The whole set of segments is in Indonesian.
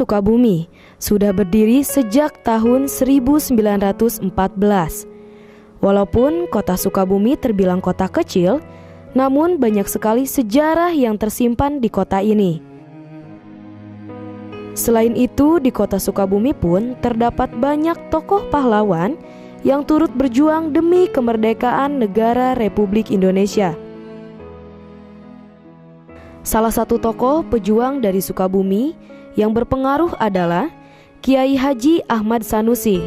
Sukabumi sudah berdiri sejak tahun 1914. Walaupun kota Sukabumi terbilang kota kecil, namun banyak sekali sejarah yang tersimpan di kota ini. Selain itu, di kota Sukabumi pun terdapat banyak tokoh pahlawan yang turut berjuang demi kemerdekaan negara Republik Indonesia. Salah satu tokoh pejuang dari Sukabumi yang berpengaruh adalah Kiai Haji Ahmad Sanusi.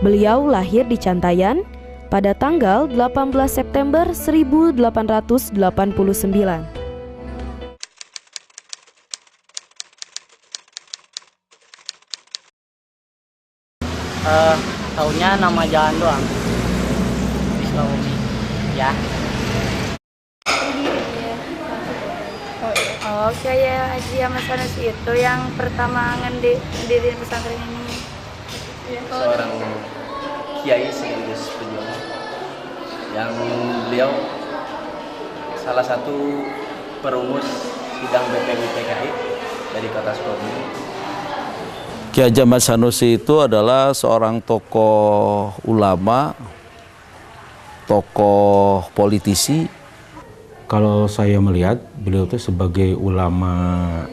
Beliau lahir di Cantayan pada tanggal 18 September 1889. Taunya nama jalan doang di Sukabumi ya. Oh, Kiai Haji Ahmad Sanusi itu yang pertama ngedirin pesantren ini. Seorang kiai sekaligus pejuang yang beliau salah satu perumus sidang BPU PKI dari kota Sukabumi. Kiai Haji Ahmad Sanusi itu adalah seorang tokoh ulama, tokoh politisi. Kalau saya melihat beliau itu sebagai ulama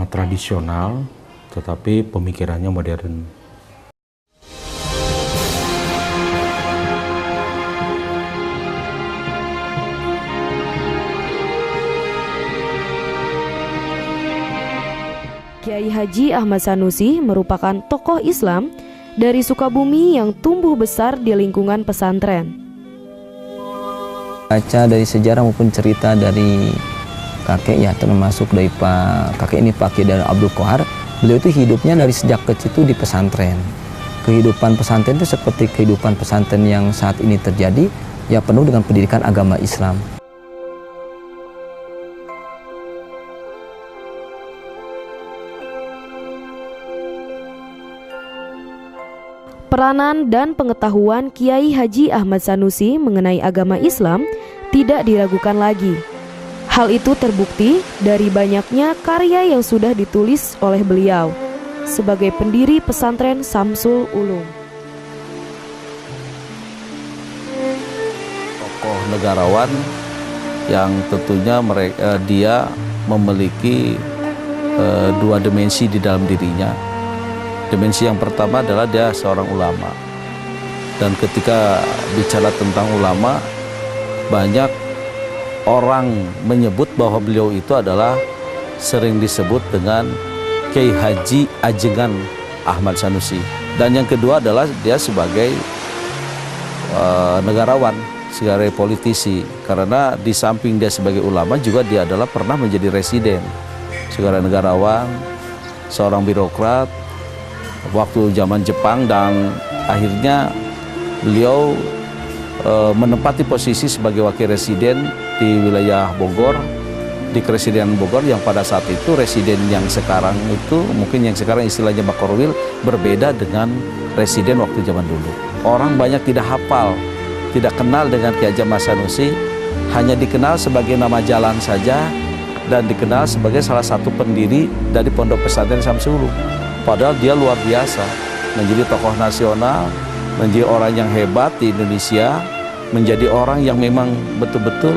tradisional, tetapi pemikirannya modern. Kiai Haji Ahmad Sanusi merupakan tokoh Islam dari Sukabumi yang tumbuh besar di lingkungan pesantren. Baca dari sejarah maupun cerita dari kakek ya, termasuk dari kakek ini Pak Kiai Abdul Qohar. Beliau itu hidupnya dari sejak kecil itu di pesantren. Kehidupan pesantren itu seperti kehidupan pesantren yang saat ini terjadi, ya penuh dengan pendidikan agama Islam. Peranan dan pengetahuan Kiai Haji Ahmad Sanusi mengenai agama Islam tidak diragukan lagi. Hal itu terbukti dari banyaknya karya yang sudah ditulis oleh beliau sebagai pendiri pesantren Samsul Ulum. Tokoh negarawan yang tentunya dia memiliki dua dimensi di dalam dirinya. Dimensi yang pertama adalah dia seorang ulama. Dan ketika bicara tentang ulama, banyak orang menyebut bahwa beliau itu adalah sering disebut dengan Kiai Haji Ajengan Ahmad Sanusi. Dan yang kedua adalah dia sebagai negarawan, sebagai politisi. Karena di samping dia sebagai ulama juga dia adalah pernah menjadi residen, sebagai negarawan, seorang birokrat waktu zaman Jepang, dan akhirnya beliau menempati posisi sebagai wakil residen di wilayah Bogor, di Keresiden Bogor, yang pada saat itu residen yang sekarang itu mungkin yang sekarang istilahnya Bakorwil berbeda dengan residen waktu zaman dulu. Orang banyak tidak hafal, tidak kenal dengan Kiai Haji Ahmad Sanusi, hanya dikenal sebagai nama jalan saja dan dikenal sebagai salah satu pendiri dari Pondok Pesantren Samsul Ulum. Padahal dia luar biasa, menjadi tokoh nasional, menjadi orang yang hebat di Indonesia, menjadi orang yang memang betul-betul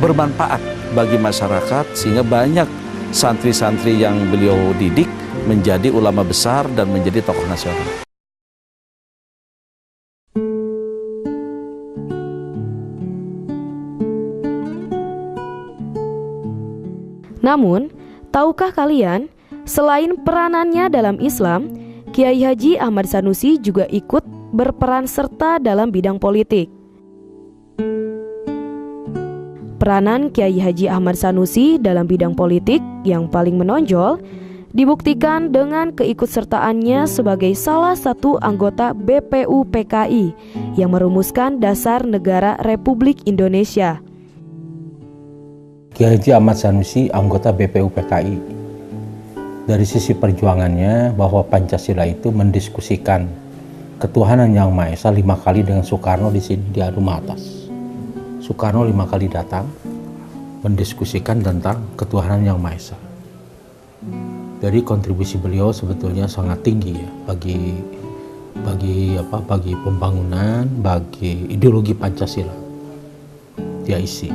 bermanfaat bagi masyarakat, sehingga banyak santri-santri yang beliau didik menjadi ulama besar dan menjadi tokoh nasional. Namun, tahukah kalian, selain peranannya dalam Islam, Kiai Haji Ahmad Sanusi juga ikut berperan serta dalam bidang politik. Peranan Kiai Haji Ahmad Sanusi dalam bidang politik yang paling menonjol dibuktikan dengan keikutsertaannya sebagai salah satu anggota BPU PKI yang merumuskan dasar negara Republik Indonesia. Kiai Haji Ahmad Sanusi anggota BPU PKI. Dari sisi perjuangannya bahwa Pancasila itu mendiskusikan ketuhanan yang Maha Esa 5 kali dengan Soekarno di sini di rumah atas. Soekarno 5 kali datang, mendiskusikan tentang ketuhanan yang Maha Esa. Jadi kontribusi beliau sebetulnya sangat tinggi ya bagi pembangunan, bagi ideologi Pancasila dia isi.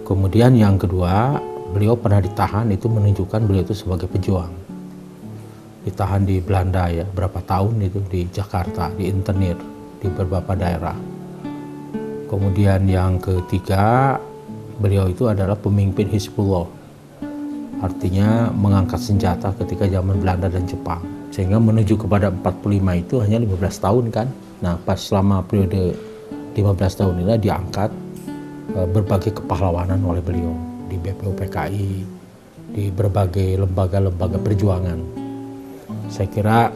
Kemudian yang kedua, beliau pernah ditahan, itu menunjukkan beliau itu sebagai pejuang. Ditahan di Belanda ya, berapa tahun itu di Jakarta, di internir, di beberapa daerah. Kemudian yang ketiga, beliau itu adalah pemimpin Hizbullah. Artinya mengangkat senjata ketika zaman Belanda dan Jepang. Sehingga menuju kepada 45 itu hanya 15 tahun kan. Nah pas selama periode 15 tahun inilah diangkat berbagai kepahlawanan oleh beliau. Di BPU PKI, di berbagai lembaga-lembaga perjuangan. Saya kira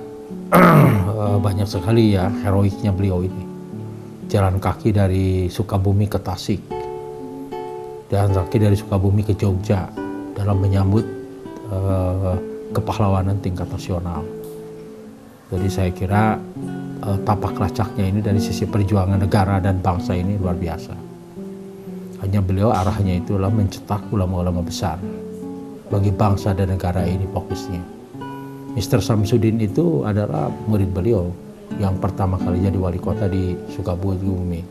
banyak sekali ya heroiknya beliau ini. Jalan kaki dari Sukabumi ke Tasik. Jalan kaki dari Sukabumi ke Jogja. Dalam menyambut kepahlawanan tingkat nasional. Jadi saya kira tapak lacaknya ini dari sisi perjuangan negara dan bangsa ini luar biasa. Hanya beliau arahnya itulah mencetak ulama-ulama besar bagi bangsa dan negara ini fokusnya. Mr. Samsudin itu adalah murid beliau yang pertama kali jadi wali kota di Sukabumi.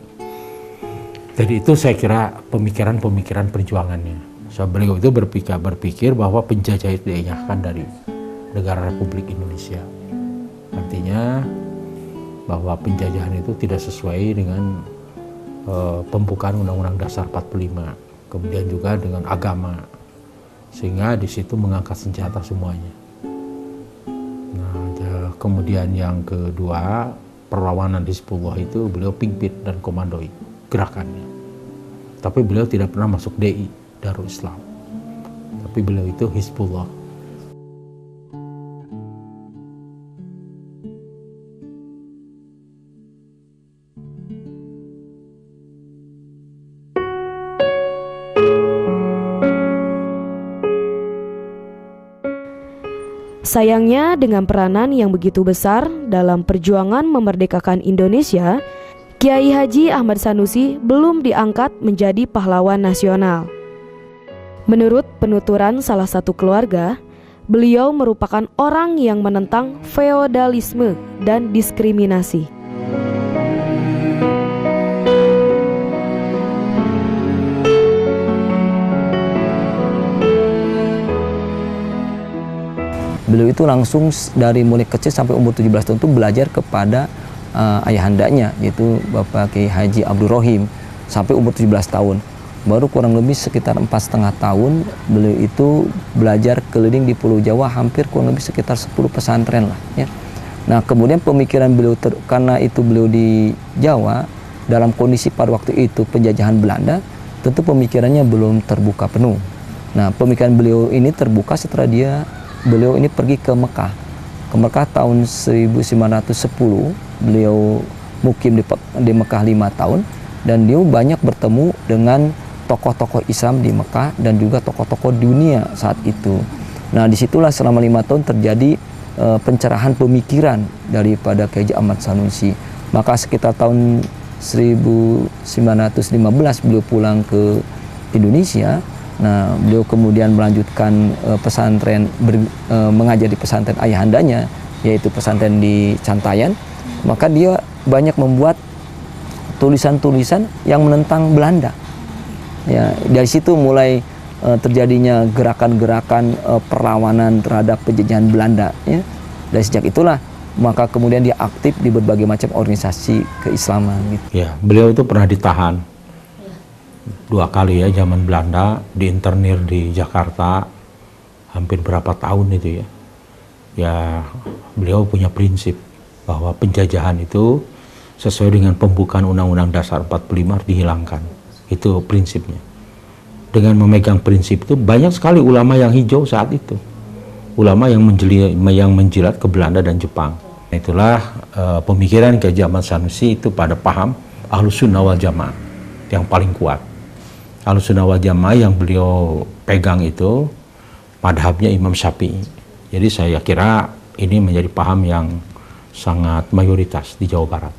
Jadi itu saya kira pemikiran-pemikiran perjuangannya. So, beliau itu berpikir bahwa penjajah itu diingatkan dari negara Republik Indonesia. Artinya bahwa penjajahan itu tidak sesuai dengan pembukaan Undang-Undang Dasar 45, kemudian juga dengan agama, sehingga di situ mengangkat senjata semuanya. Nah, kemudian yang kedua, perlawanan Hizbullah itu beliau pimpin dan komandoi gerakannya. Tapi beliau tidak pernah masuk DI. Darul Islam, tapi beliau itu Hizbullah. Sayangnya dengan peranan yang begitu besar dalam perjuangan memerdekakan Indonesia, Kiai Haji Ahmad Sanusi belum diangkat menjadi pahlawan nasional. Menurut penuturan salah satu keluarga, beliau merupakan orang yang menentang feodalisme dan diskriminasi. Beliau itu langsung dari mulai kecil sampai umur 17 tahun itu belajar kepada ayahandanya, yaitu Bapak Kiai Haji Abdul Rohim, sampai umur 17 tahun. Baru kurang lebih sekitar 4,5 tahun beliau itu belajar keliling di Pulau Jawa, hampir kurang lebih sekitar 10 pesantren lah ya. Nah kemudian pemikiran beliau karena itu beliau di Jawa dalam kondisi pada waktu itu penjajahan Belanda, tentu pemikirannya belum terbuka penuh. Nah pemikiran beliau ini terbuka setelah beliau ini pergi ke Mekah. Ke Mekah tahun 1910, beliau mukim di Mekah 5 tahun, dan dia banyak bertemu dengan tokoh-tokoh Islam di Mekah dan juga tokoh-tokoh dunia saat itu. Nah disitulah selama 5 tahun terjadi pencerahan pemikiran daripada Kiai Haji Ahmad Sanusi. Maka sekitar tahun 1915 beliau pulang ke Indonesia. Nah beliau kemudian melanjutkan pesantren, mengajar di pesantren ayahandanya, yaitu pesantren di Cantayan. Maka dia banyak membuat tulisan-tulisan yang menentang Belanda. Ya, dari situ mulai terjadinya gerakan-gerakan perlawanan terhadap penjajahan Belanda. Ya. Dari sejak itulah maka kemudian dia aktif di berbagai macam organisasi keislaman. Gitu. Ya, beliau itu pernah ditahan 2 kali ya zaman Belanda, diinternir di Jakarta hampir berapa tahun itu ya. Ya, beliau punya prinsip bahwa penjajahan itu sesuai dengan pembukaan Undang-Undang Dasar 45 harus dihilangkan. Itu prinsipnya. Dengan memegang prinsip itu banyak sekali ulama yang hijau saat itu. Ulama yang menjilat ke Belanda dan Jepang. Itulah pemikiran Kiai Haji Ahmad Sanusi itu pada paham Ahlus Sunnah wal Jamaah yang paling kuat. Ahlus Sunnah wal Jamaah yang beliau pegang itu madhabnya Imam Syafi'i. Jadi saya kira ini menjadi paham yang sangat mayoritas di Jawa Barat.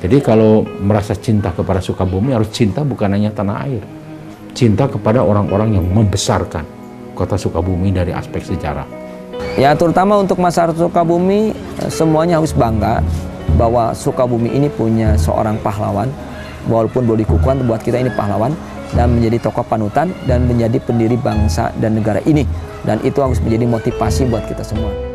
Jadi kalau merasa cinta kepada Sukabumi harus cinta bukan hanya tanah air, cinta kepada orang-orang yang membesarkan kota Sukabumi dari aspek sejarah. Ya, terutama untuk masyarakat Sukabumi, semuanya harus bangga bahwa Sukabumi ini punya seorang pahlawan, walaupun boleh dikukuhan, buat kita ini pahlawan, dan menjadi tokoh panutan, dan menjadi pendiri bangsa dan negara ini. Dan itu harus menjadi motivasi buat kita semua.